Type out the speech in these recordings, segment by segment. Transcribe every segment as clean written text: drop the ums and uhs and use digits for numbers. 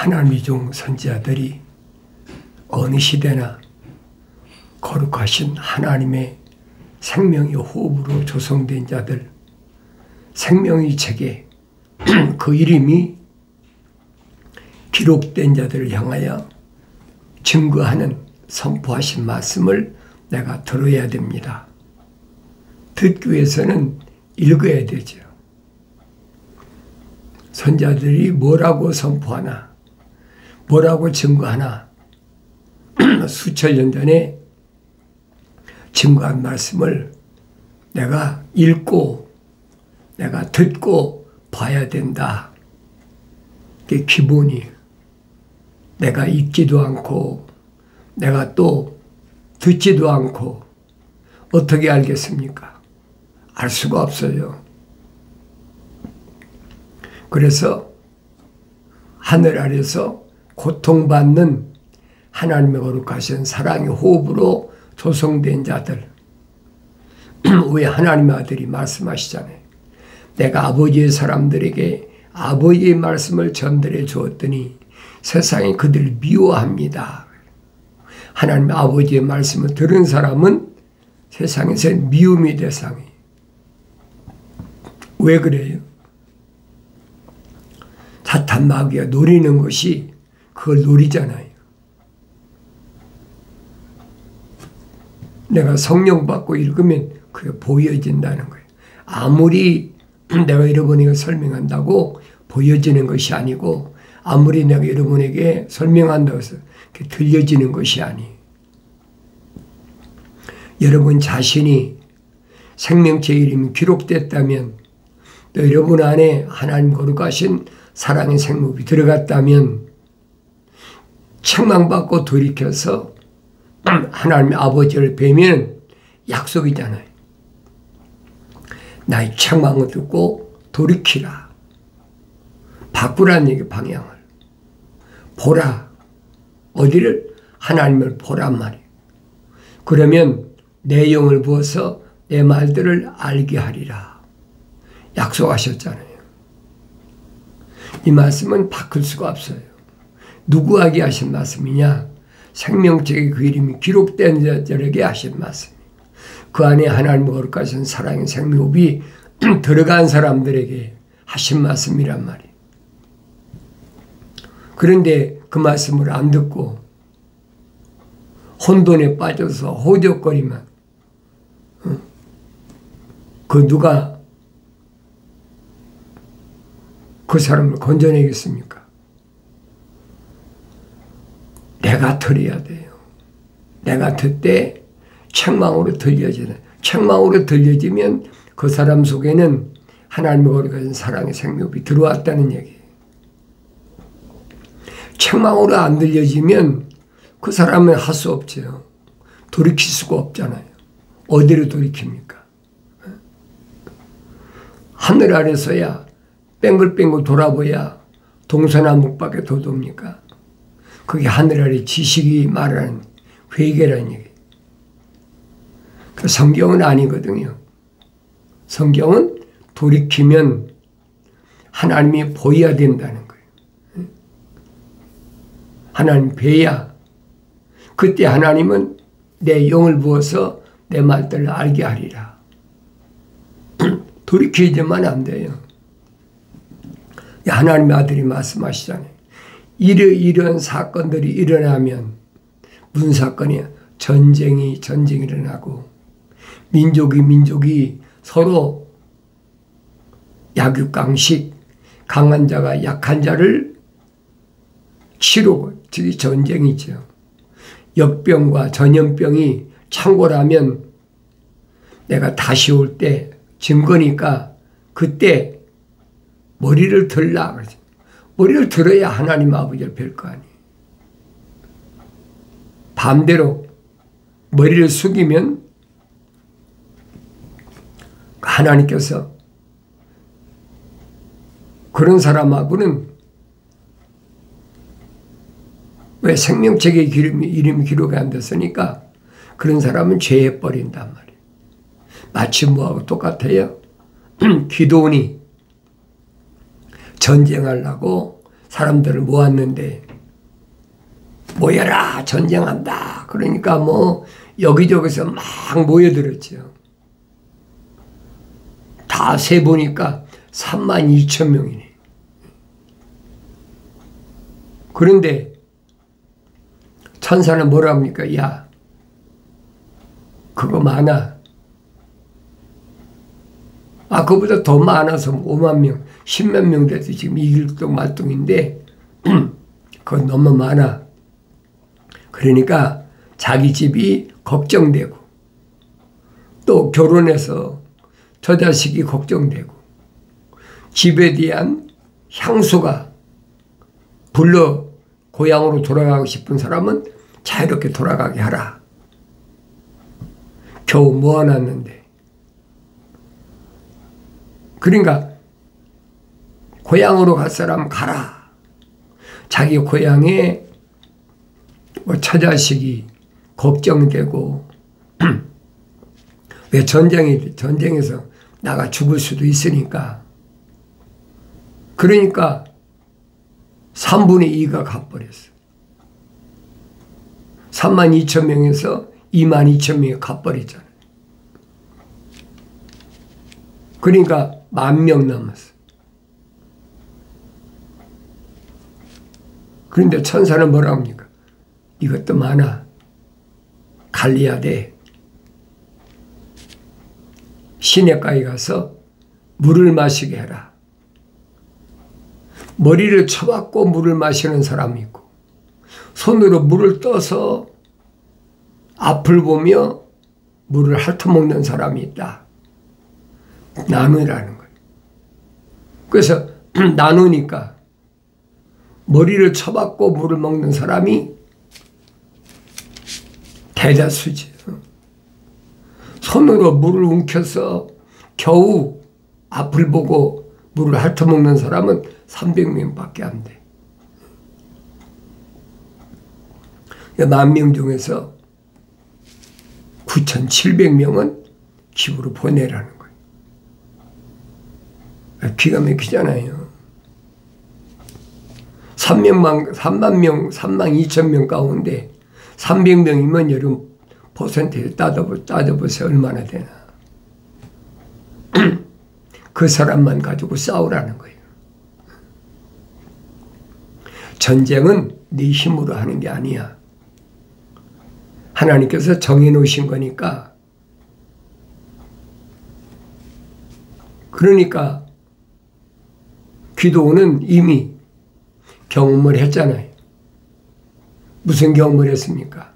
하나님의 종 선지자들이 어느 시대나 거룩하신 하나님의 생명의 호흡으로 조성된 자들, 생명의 책에 그 이름이 기록된 자들을 향하여 증거하는 선포하신 말씀을 내가 들어야 됩니다. 듣기 위해서는 읽어야 되죠. 선자들이 뭐라고 선포하나, 뭐라고 증거하나, 수천 년 전에 증거한 말씀을 내가 읽고 내가 듣고 봐야 된다. 그게 기본이에요. 내가 읽지도 않고 내가 또 듣지도 않고 어떻게 알겠습니까? 알 수가 없어요. 그래서 하늘 아래서 고통받는 하나님의 거룩하신 사랑의 호흡으로 조성된 자들, 왜 하나님의 아들이 말씀하시잖아요. 내가 아버지의 사람들에게 아버지의 말씀을 전달해 주었더니 세상이 그들을 미워합니다. 하나님 아버지의 말씀을 들은 사람은 세상에서 미움의 대상이에요. 왜 그래요? 사탄 마귀가 노리는 것이 그걸 노리잖아요. 내가 성령 받고 읽으면 그게 보여진다는 거예요. 아무리 내가 여러분에게 설명한다고 보여지는 것이 아니고, 아무리 내가 여러분에게 설명한다고 해서 들려지는 것이 아니에요. 여러분 자신이 생명체 이름이 기록됐다면, 또 여러분 안에 하나님 거룩하신 사랑의 생명이 들어갔다면, 책망받고 돌이켜서 하나님의 아버지를 뵈면 약속이잖아요. 나의 책망을 듣고 돌이키라. 바꾸라는 얘기, 방향을. 보라. 어디를? 하나님을 보란 말이에요. 그러면 내 영을 부어서 내 말들을 알게 하리라. 약속하셨잖아요. 이 말씀은 바꿀 수가 없어요. 누구에게 하신 말씀이냐? 생명책에 그 이름이 기록된 자들에게 하신 말씀. 그 안에 하나님의 거룩하신 사랑의 생명이 들어간 사람들에게 하신 말씀이란 말이에요. 그런데 그 말씀을 안 듣고 혼돈에 빠져서 호적거리면 그 누가 그 사람을 건져내겠습니까? 내가 들어야 돼요. 내가 듣되 책망으로 들려지는, 책망으로 들려지면 그 사람 속에는 하나님의 거룩하신 사랑의 생명이 들어왔다는 얘기예요. 책망으로 안 들려지면 그 사람은 할 수 없죠. 돌이킬 수가 없잖아요. 어디로 돌이킵니까? 하늘 아래서야 뺑글뺑글 돌아보야 동서남북밖에 더 돕니까? 그게 하늘 아래 지식이 말하는 회개라는 얘기예요. 그 성경은 아니거든요. 성경은 돌이키면 하나님이 보여야 된다는 거예요. 하나님 뵈야 그때 하나님은 내 영을 부어서 내 말들을 알게 하리라. 돌이키지만 안 돼요. 하나님의 아들이 말씀하시잖아요. 이런 사건들이 일어나면 무슨 사건이야? 전쟁이 일어나고 민족이 서로 약육강식, 강한 자가 약한 자를 치르고, 그게 전쟁이죠. 역병과 전염병이 창궐하면 내가 다시 올 때 증거니까 그때 머리를 들라 그러죠. 머리를 들어야 하나님 아버지를 뵐 거 아니에요. 반대로 머리를 숙이면 하나님께서 그런 사람하고는 왜 생명책에 이름이 기록이 안 됐으니까 그런 사람은 죄에 버린단 말이에요. 마치 뭐하고 똑같아요. 기도원이 전쟁하려고 사람들을 모았는데 모여라 전쟁한다. 그러니까 뭐 여기저기서 막 모여들었죠. 다 세보니까 32,000명이네. 그런데 천사는 뭐라 합니까? 야, 그거 많아. 그보다 더 많아서 5만 명, 10만 명 돼도 지금 이길동 말동인데 그건 너무 많아. 그러니까 자기 집이 걱정되고 또 결혼해서 저 자식이 걱정되고 집에 대한 향수가 불러 고향으로 돌아가고 싶은 사람은 자유롭게 돌아가게 하라. 겨우 모아놨는데. 그러니까 고향으로 갈 사람 가라. 자기 고향에 뭐 처자식이 걱정되고 왜 전쟁에서 나가 죽을 수도 있으니까. 그러니까 3분의 2가 가버렸어. 32,000명에서 22,000명이 가버리잖아요. 그러니까 10,000명 남았어. 그런데 천사는 뭐라 합니까? 이것도 많아. 갈려야 돼. 시냇가에 가서 물을 마시게 해라. 머리를 쳐박고 물을 마시는 사람이 있고 손으로 물을 떠서 앞을 보며 물을 핥아먹는 사람이 있다. 나누라는 거예요. 그래서 나누니까 머리를 쳐박고 물을 먹는 사람이 대다수지. 손으로 물을 움켜서 겨우 앞을 보고 물을 핥아먹는 사람은 300명밖에 안 돼. 10,000명 중에서 9,700명은 집으로 보내라는 거예요. 기가 막히잖아요. 32,000명 가운데 300명이면 여러분 퍼센트를 따져보세요. 얼마나 되나. 그 사람만 가지고 싸우라는 거예요. 전쟁은 네 힘으로 하는 게 아니야. 하나님께서 정해놓으신 거니까. 그러니까 기도는 이미 경험을 했잖아요. 무슨 경험을 했습니까?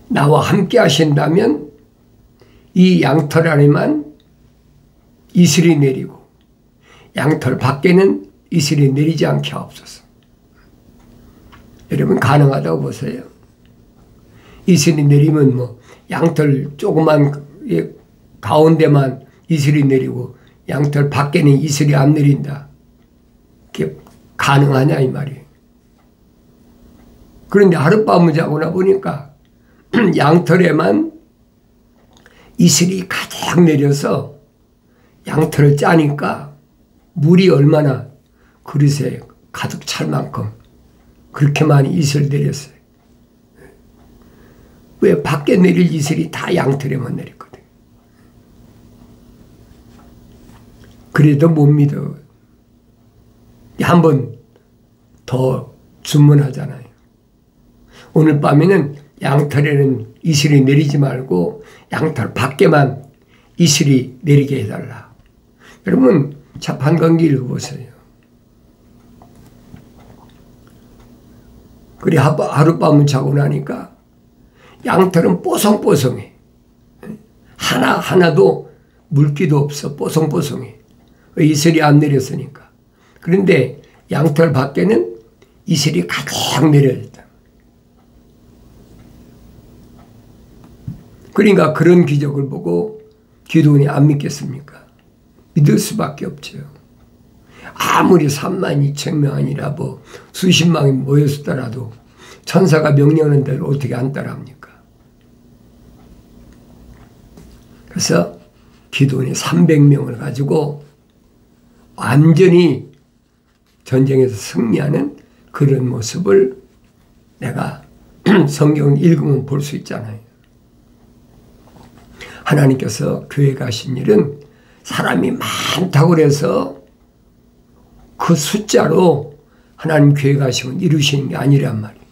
나와 함께 하신다면 이 양털 안에만 이슬이 내리고 양털 밖에는 이슬이 내리지 않게 하옵소서. 여러분 가능하다고 보세요. 이슬이 내리면 뭐 양털 조그만 가운데만 이슬이 내리고 양털 밖에는 이슬이 안 내린다. 그게 가능하냐 이 말이에요. 그런데 하룻밤을 자고 나보니까 양털에만 이슬이 가득 내려서 양털을 짜니까 물이 얼마나 그릇에 가득 찰 만큼 그렇게 많이 이슬 내렸어요. 왜 밖에 내릴 이슬이 다 양털에만 내렸거든. 그래도 못 믿어. 한 번 더 주문하잖아요. 오늘 밤에는 양털에는 이슬이 내리지 말고 양털 밖에만 이슬이 내리게 해달라. 여러분 자판관계 읽어보세요. 그래 하룻밤을 자고 나니까 양털은 뽀송뽀송해. 하나도 물기도 없어. 뽀송뽀송해. 이슬이 안 내렸으니까. 그런데 양털 밖에는 이슬이 가득 내려있다. 그러니까 그런 기적을 보고 기도원이 안 믿겠습니까? 믿을 수밖에 없죠. 아무리 32,000명이나 뭐 수십만이 모였더라도 천사가 명령하는 대로 어떻게 안 따라합니까? 그래서 기도원이 300명을 가지고 완전히 전쟁에서 승리하는 그런 모습을 내가 성경 읽으면 볼 수 있잖아요. 하나님께서 교회 가신 일은 사람이 많다고 해서 그 숫자로 하나님 교회 가시면 이루시는 게 아니란 말이에요.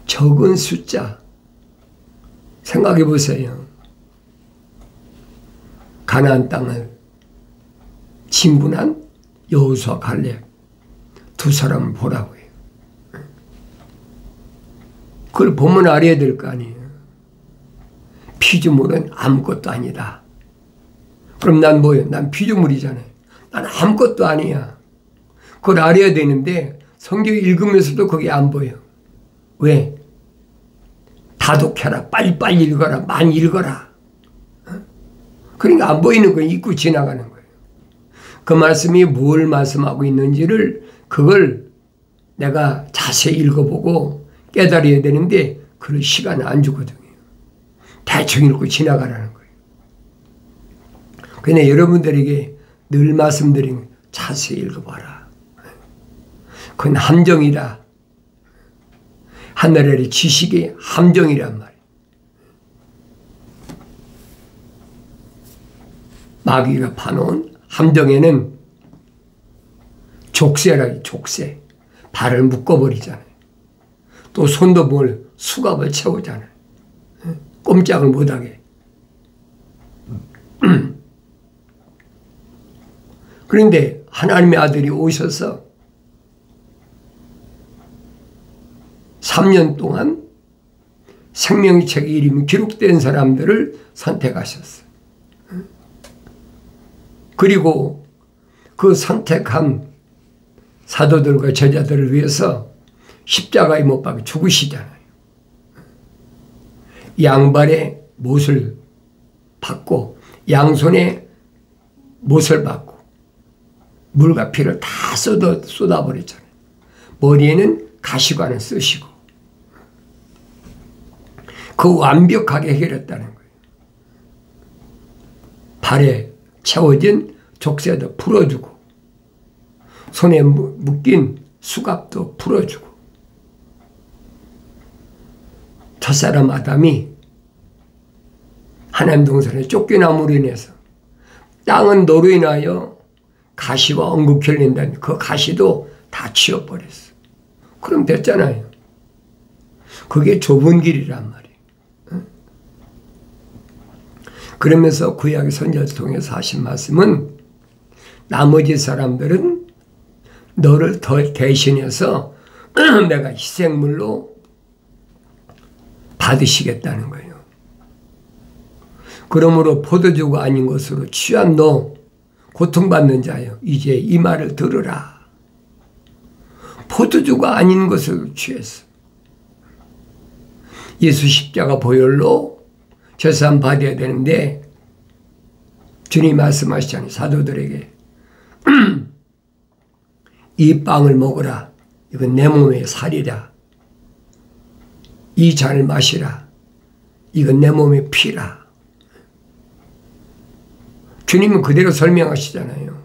적은 숫자. 생각해 보세요. 가나안 땅을 진군한 여호수아 갈렙 두 사람을 보라고 해요. 그걸 보면 알아야 될 거 아니에요. 피조물은 아무것도 아니다. 그럼 난 뭐예요? 난 피조물이잖아요. 난 아무것도 아니야. 그걸 알아야 되는데 성경 읽으면서도 그게 안 보여. 왜? 다독해라. 빨리빨리 읽어라. 많이 읽어라. 그러니까 안 보이는 거예요. 잊고 지나가는 거예요. 그 말씀이 뭘 말씀하고 있는지를 그걸 내가 자세히 읽어보고 깨달아야 되는데 그럴 시간을 안 주거든요. 대충 읽고 지나가라는 거예요. 그냥 여러분들에게 늘 말씀드린 자세히 읽어봐라. 그건 함정이다. 하늘의 지식의 함정이란 말이에요. 마귀가 파놓은 함정에는 족쇄라, 족쇄. 발을 묶어버리잖아요. 또 손도 뭘 수갑을 채우잖아요. 꼼짝을 못하게. 그런데 하나님의 아들이 오셔서 3년 동안 생명의 책에 이름이 기록된 사람들을 선택하셨어요. 그리고 그 선택한 사도들과 제자들을 위해서 십자가에 못 박혀 죽으시잖아요. 양발에 못을 받고 양손에 못을 받고 물과 피를 다 쏟아버렸잖아요. 머리에는 가시관을 쓰시고 그 완벽하게 해결했다는 거예요. 발에 채워진 족쇄도 풀어주고 손에 묶인 수갑도 풀어주고 첫사람 아담이 하나님 동산에 쫓겨남으로 인해서 땅은 너로 인하여 가시와 엉극 결린다니 그 가시도 다 치워버렸어. 그럼 됐잖아요. 그게 좁은 길이란 말이에요. 그러면서 구약의 선지자를 통해서 하신 말씀은 나머지 사람들은 너를 더 대신해서 내가 희생물로 받으시겠다는 거예요. 그러므로 포도주가 아닌 것으로 취한 너 고통받는 자여 이제 이 말을 들으라. 포도주가 아닌 것으로 취했어. 예수 십자가 보혈로 제사함 받아야 되는데 주님 말씀하시잖아요. 사도들에게 이 빵을 먹으라. 이건 내 몸의 살이라. 이 잔을 마시라. 이건 내 몸의 피라. 주님은 그대로 설명하시잖아요.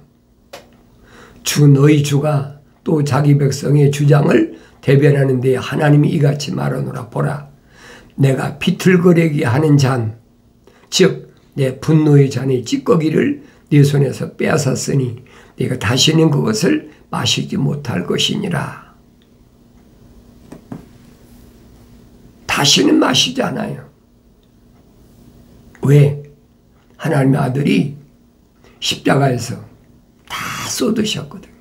주 너희 주가 또 자기 백성의 주장을 대변하는 데 하나님이 이같이 말하노라. 보라. 내가 비틀거리게 하는 잔, 즉 내 분노의 잔의 찌꺼기를 네 손에서 빼앗았으니 네가 다시는 그것을 마시지 못할 것이니라. 다시는 마시지 않아요. 왜? 하나님의 아들이 십자가에서 다 쏟으셨거든요.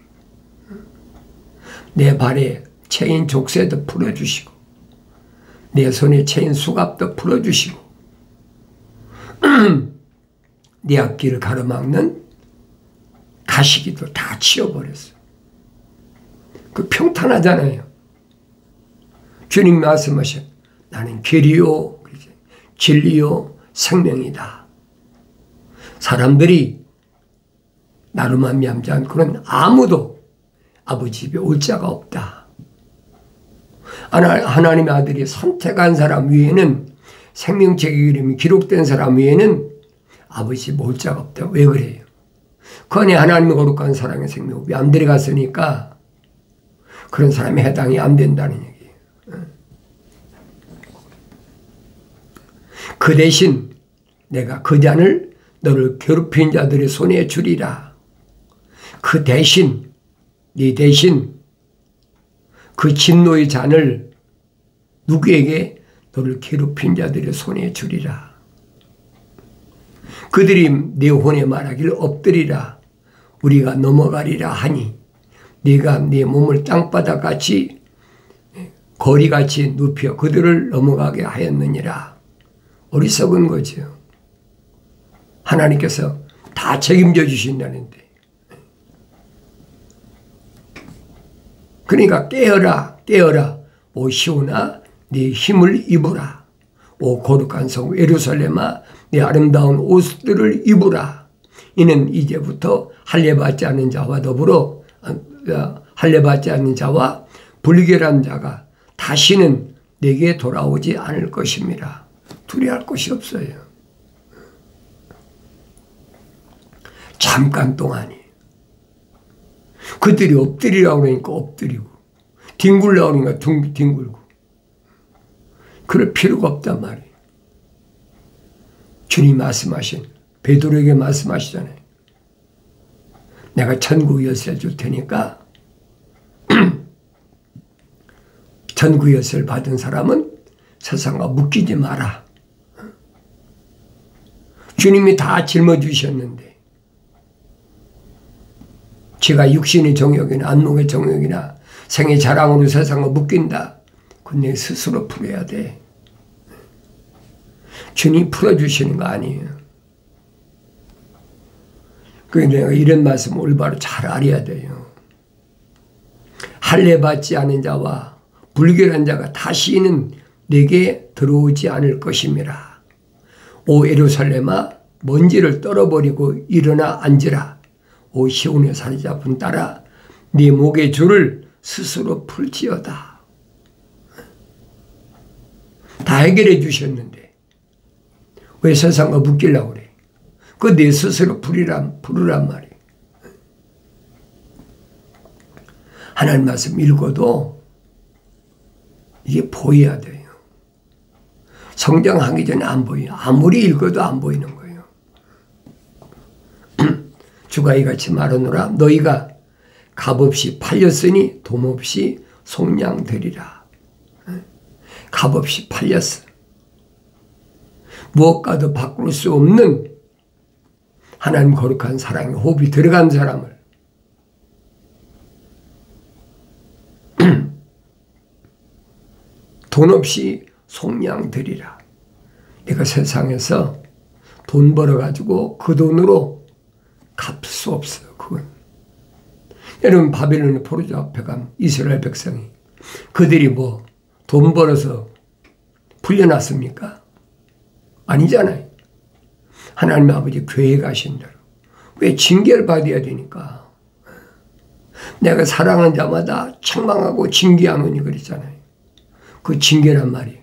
내 발에 채인 족쇄도 풀어주시고 내 손에 채인 수갑도 풀어주시고 내 앞길을 가로막는 가시기도 다 치워버렸어요. 그 평탄하잖아요. 주님 말씀하셔. 나는 길이요 진리요 생명이다. 사람들이 나로만 미암지 않고는 아무도 아버지 집에 올 자가 없다. 하나님의 아들이 선택한 사람 위에는 생명책의 이름이 기록된 사람 위에는 아버지 올 자가 없다. 왜 그래요? 그 그 안에 하나님의 거룩한 사랑의 생명이 안 들어갔으니까 그런 사람이 해당이 안 된다는 얘기예요. 그 대신 내가 그 잔을 너를 괴롭힌 자들의 손에 주리라. 그 대신 네 대신 그 진노의 잔을 누구에게? 너를 괴롭힌 자들의 손에 주리라. 그들이 네 혼에 말하기를 엎드리라. 우리가 넘어가리라 하니 네가 네 몸을 땅바닥같이 거리같이 눕혀 그들을 넘어가게 하였느니라. 어리석은 거죠. 하나님께서 다 책임져 주신다는데. 그러니까 깨어라 깨어라. 오 시온아 네 힘을 입으라. 오 거룩한 성 예루살렘아 네 아름다운 옷들을 입으라. 이는 이제부터 할례받지 않는 자와 더불어 할례받지 않는 자와 불결한 자가 다시는 내게 돌아오지 않을 것입니다. 두려워할 것이 없어요. 잠깐 동안이. 그들이 엎드리라고 그러니까 엎드리고 뒹굴라고 그러니까 뒹굴고 그럴 필요가 없단 말이에요. 주님 말씀하신 베드로에게 말씀하시잖아요. 내가 천국 열쇠 줄 테니까 천국 열쇠를 받은 사람은 세상과 묶이지 마라. 주님이 다 짊어주셨는데 지가 육신의 정욕이나 안목의 정욕이나 생의 자랑으로 세상과 묶인다. 그건 내 스스로 풀어야 돼. 주님이 풀어주시는 거 아니에요. 그래서 내가 이런 말씀 올바로 잘 알아야 돼요. 할례받지 않은 자와 불결한 자가 다시는 내게 들어오지 않을 것임이라. 오 예루살렘아 먼지를 떨어버리고 일어나 앉으라. 오 시온의 사로잡은 딸아 네 목의 줄을 스스로 풀지어다. 다 해결해 주셨는데 왜 세상과 묶이려고 그래? 그거 내 스스로 부르란 말이에요. 하나님 말씀 읽어도 이게 보여야 돼요. 성장하기 전에 안 보여요. 아무리 읽어도 안 보이는 거예요. 주가 이같이 말하노라. 너희가 값없이 팔렸으니 돈없이 속량되리라. 값없이 팔렸어. 무엇과도 바꿀 수 없는 하나님 거룩한 사랑의 호흡이 들어간 사람을 돈 없이 속량되리라. 내가 세상에서 돈 벌어가지고 그 돈으로 갚을 수 없어요. 그건. 여러분 바벨론의 포로자 앞에 간 이스라엘 백성이 그들이 뭐 돈 벌어서 풀려났습니까? 아니잖아요. 하나님 아버지 교회 가신 대로. 왜 징계를 받아야 되니까. 내가 사랑하는 자마다 책망하고 징계하노니 그랬잖아요. 그 징계란 말이에요.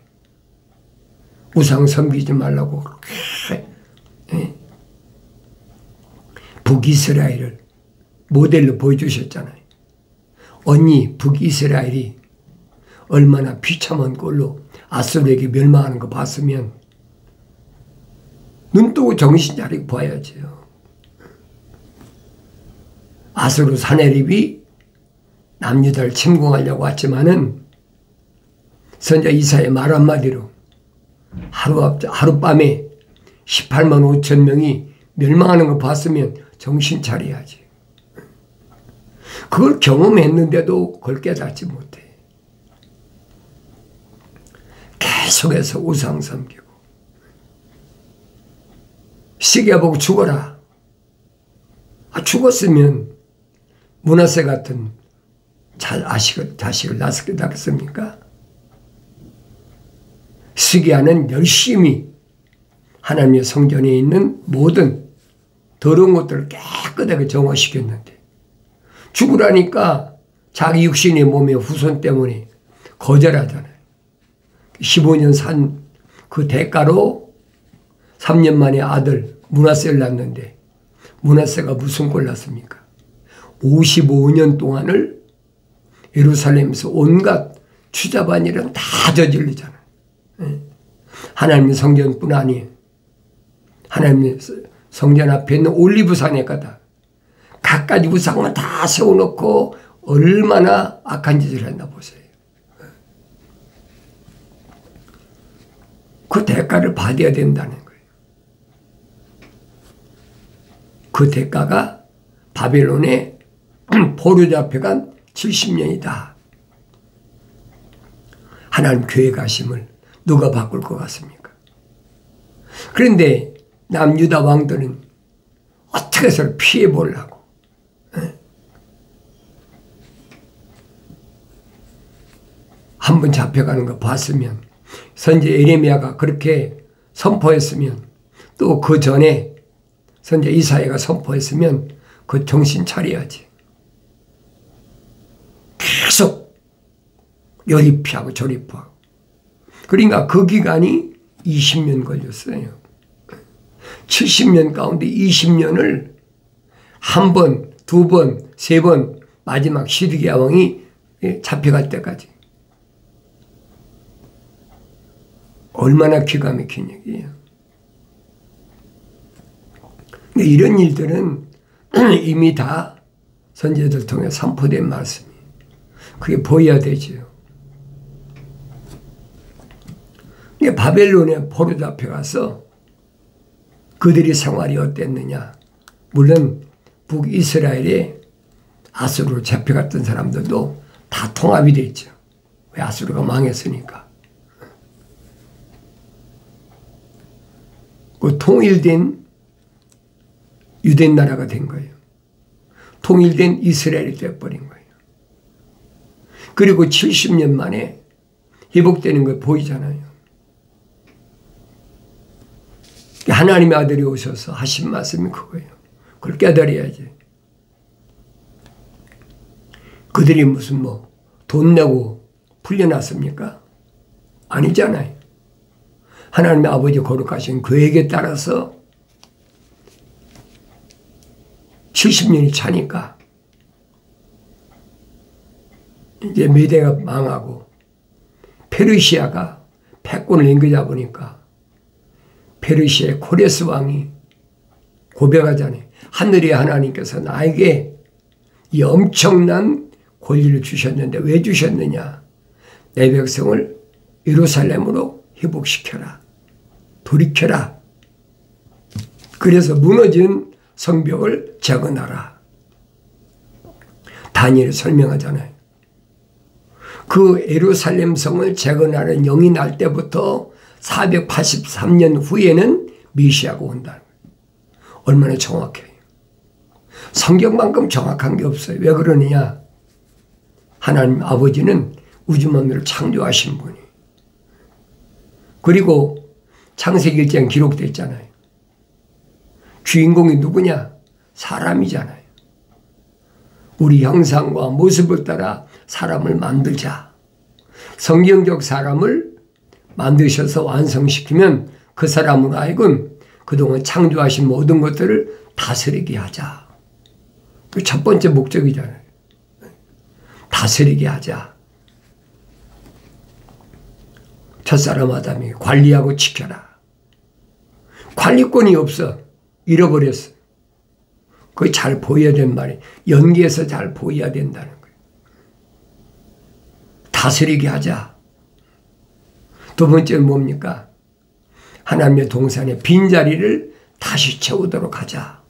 우상 섬기지 말라고 그렇게 북이스라엘을 모델로 보여주셨잖아요. 언니 북이스라엘이 얼마나 비참한 꼴로 아수르에게 멸망하는 거 봤으면 눈 뜨고 정신 차리고 봐야죠. 아수르 사내립이 남유다를 침공하려고 왔지만은 선자 이사의 말 한마디로 하룻밤에 18만 5천 명이 멸망하는 거 봤으면 정신 차려야지. 그걸 경험했는데도 그걸 깨닫지 못해. 계속해서 우상 섬기고 시기야 보고 죽어라. 죽었으면 므낫세 같은 자식을 낳았겠습니까? 시기야는 열심히 하나님의 성전에 있는 모든 더러운 것들을 깨끗하게 정화시켰는데 죽으라니까 자기 육신의 몸의 후손 때문에 거절하잖아요. 15년 산 그 대가로 3년 만에 아들 므낫세를 낳았는데 므낫세가 무슨 꼴 났습니까? 55년 동안을 예루살렘에서 온갖 추잡한 일은 다 저지르잖아요. 하나님의 성전뿐 아니에요. 하나님의 성전 앞에 있는 올리브산에 가다 갖가지 우상을 다 세워놓고 얼마나 악한 짓을 했나 보세요. 그 대가를 받아야 된다는 거예요. 그 대가가 바벨론에 포로 잡혀간 70년이다. 하나님 교회 가심을 누가 바꿀 것 같습니까? 그런데 남유다 왕들은 어떻게 해서 피해 보려고 한 번 잡혀가는 거 봤으면, 선지 예레미야가 그렇게 선포했으면, 또 그 전에 선지 이사야가 선포했으면 그 정신 차려야지. 계속 여리 피하고 저리 피하고. 그러니까 그 기간이 20년 걸렸어요. 70년 가운데 20년을 한 번, 두 번, 세 번 마지막 시드기야 왕이 잡혀갈 때까지. 얼마나 기가 막힌 얘기예요. 이런 일들은 이미 다 선지자들 통해 선포된 말씀이에요. 그게 보여야 되죠. 바벨론에 포로 잡혀가서 그들의 생활이 어땠느냐. 물론 북이스라엘에 아수르로 잡혀갔던 사람들도 다 통합이 됐죠. 왜? 아수르가 망했으니까. 그 통일된 유대 나라가 된 거예요. 통일된 이스라엘이 되어버린 거예요. 그리고 70년 만에 회복되는 거 보이잖아요. 하나님의 아들이 오셔서 하신 말씀이 그거예요. 그걸 깨달아야지. 그들이 무슨 돈 내고 풀려났습니까? 아니잖아요. 하나님의 아버지 거룩하신 계획에 따라서 70년이 차니까 이제 메대가 망하고 페르시아가 패권을 넘겨잡으니까 페르시아의 코레스 왕이 고백하잖아요. 하늘의 하나님께서 나에게 이 엄청난 권리를 주셨는데 왜 주셨느냐. 내 백성을 예루살렘으로 회복시켜라. 돌이켜라. 그래서 무너진 성벽을 재건하라. 다니엘이 설명하잖아요. 그 예루살렘 성을 재건하는 영이 날 때부터 483년 후에는 메시아가 온다는 거예요. 얼마나 정확해요. 성경만큼 정확한 게 없어요. 왜 그러느냐. 하나님 아버지는 우주 만물을 창조하신 분이. 그리고 창세기 1장에 기록되어 있잖아요. 주인공이 누구냐? 사람이잖아요. 우리 형상과 모습을 따라 사람을 만들자. 성경적 사람을 만드셔서 완성시키면 그 사람으로 하여금 그동안 창조하신 모든 것들을 다스리게 하자. 그 첫 번째 목적이잖아요. 다스리게 하자. 첫사람 아담이 관리하고 지켜라. 관리권이 없어. 잃어버렸어. 그게 잘 보여야 된 말이에요. 연기해서 잘 보여야 된다는 거예요. 다스리게 하자. 두 번째는 뭡니까? 하나님의 동산의 빈자리를 다시 채우도록 하자.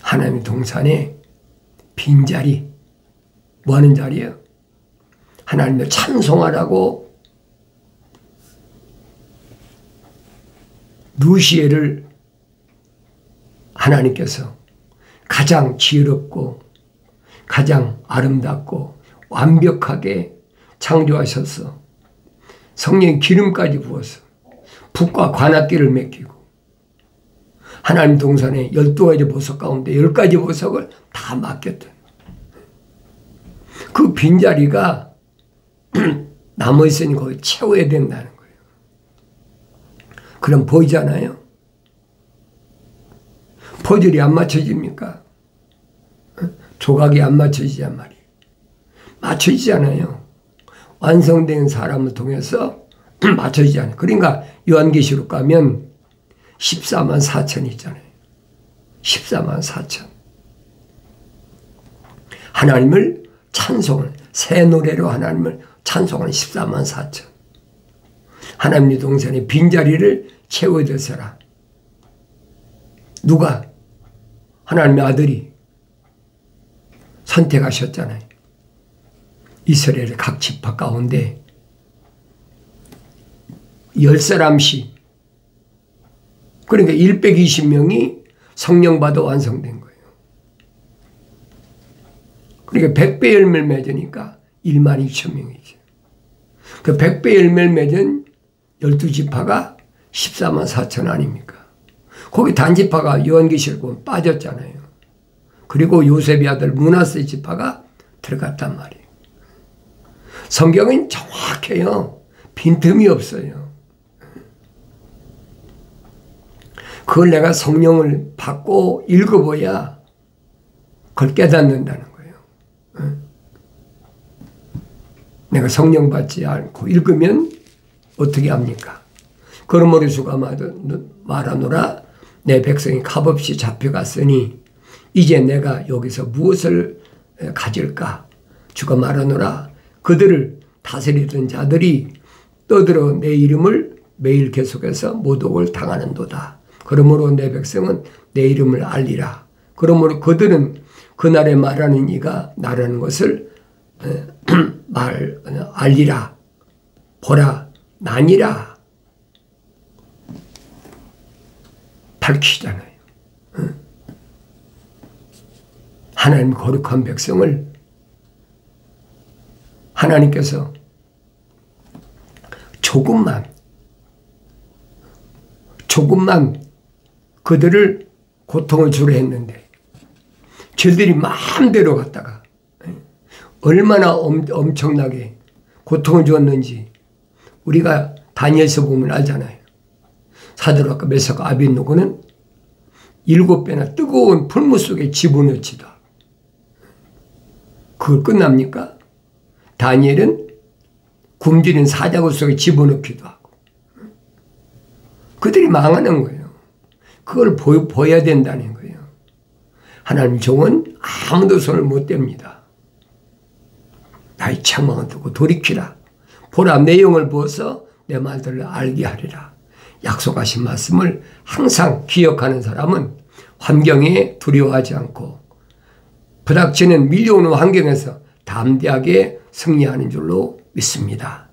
하나님의 동산의 빈자리. 뭐 하는 자리예요? 하나님을 찬송하라고 루시엘을 하나님께서 가장 지혜롭고 가장 아름답고 완벽하게 창조하셔서 성령의 기름까지 부어서 북과 관악기를 맡기고 하나님 동산에 12가지 보석 가운데 10가지 보석을 다 맡겼던 그 빈자리가 남아있으니 거기 채워야 된다는 거예요. 그럼 보이잖아요. 퍼즐이 안 맞춰집니까? 조각이 안 맞춰지단 말이에요. 맞춰지잖아요. 완성된 사람을 통해서 맞춰지잖아요. 그러니까 요한계시록 가면 14만 4천 있잖아요. 14만 4천. 하나님을 찬송을, 새 노래로 하나님을 찬송하는 14만 4천. 하나님의 동산의 빈자리를 채워줄 사람. 누가? 하나님의 아들이 선택하셨잖아요. 이스라엘 각 지파 가운데 10사람씩, 그러니까 120명이 성령 받아 완성된 거예요. 그러니까 100배 열매를 맺으니까 1만 2천 명이죠. 그 100배 열매를 맺은 12지파가 14만 4천 아닙니까? 거기 단지파가 요한계시록 보면 빠졌잖아요. 그리고 요셉의 아들 므낫세 지파가 들어갔단 말이에요. 성경은 정확해요. 빈틈이 없어요. 그걸 내가 성령을 받고 읽어봐야 그걸 깨닫는다는 거예요. 내가 성령 받지 않고 읽으면 어떻게 합니까? 그러므로 주가 말하노라 내 백성이 값없이 잡혀갔으니 이제 내가 여기서 무엇을 가질까? 주가 말하노라 그들을 다스리던 자들이 떠들어 내 이름을 매일 계속해서 모독을 당하는도다. 그러므로 내 백성은 내 이름을 알리라. 그러므로 그들은 그날에 말하는 이가 나라는 것을 알리라. 보라 나니라. 밝히잖아요. 하나님 거룩한 백성을 하나님께서 조금만 그들을 고통을 주려 했는데 저들이 마음대로 갔다가 얼마나 엄청나게 고통을 주었는지 우리가 다니엘서 보면 알잖아요. 사드락과 메삭과 아벳느고는 7배나 뜨거운 풀무 속에 집어넣지다. 그걸 끝납니까? 다니엘은 굶주린 사자굴 속에 집어넣기도 하고. 그들이 망하는 거예요. 그걸 보여야 된다는 거예요. 하나님 종은 아무도 손을 못 댑니다. 나의 책망을 두고 돌이키라. 보라 내 영을 부어서 내 말들을 알게 하리라. 약속하신 말씀을 항상 기억하는 사람은 환경에 두려워하지 않고 부닥치는 밀려오는 환경에서 담대하게 승리하는 줄로 믿습니다.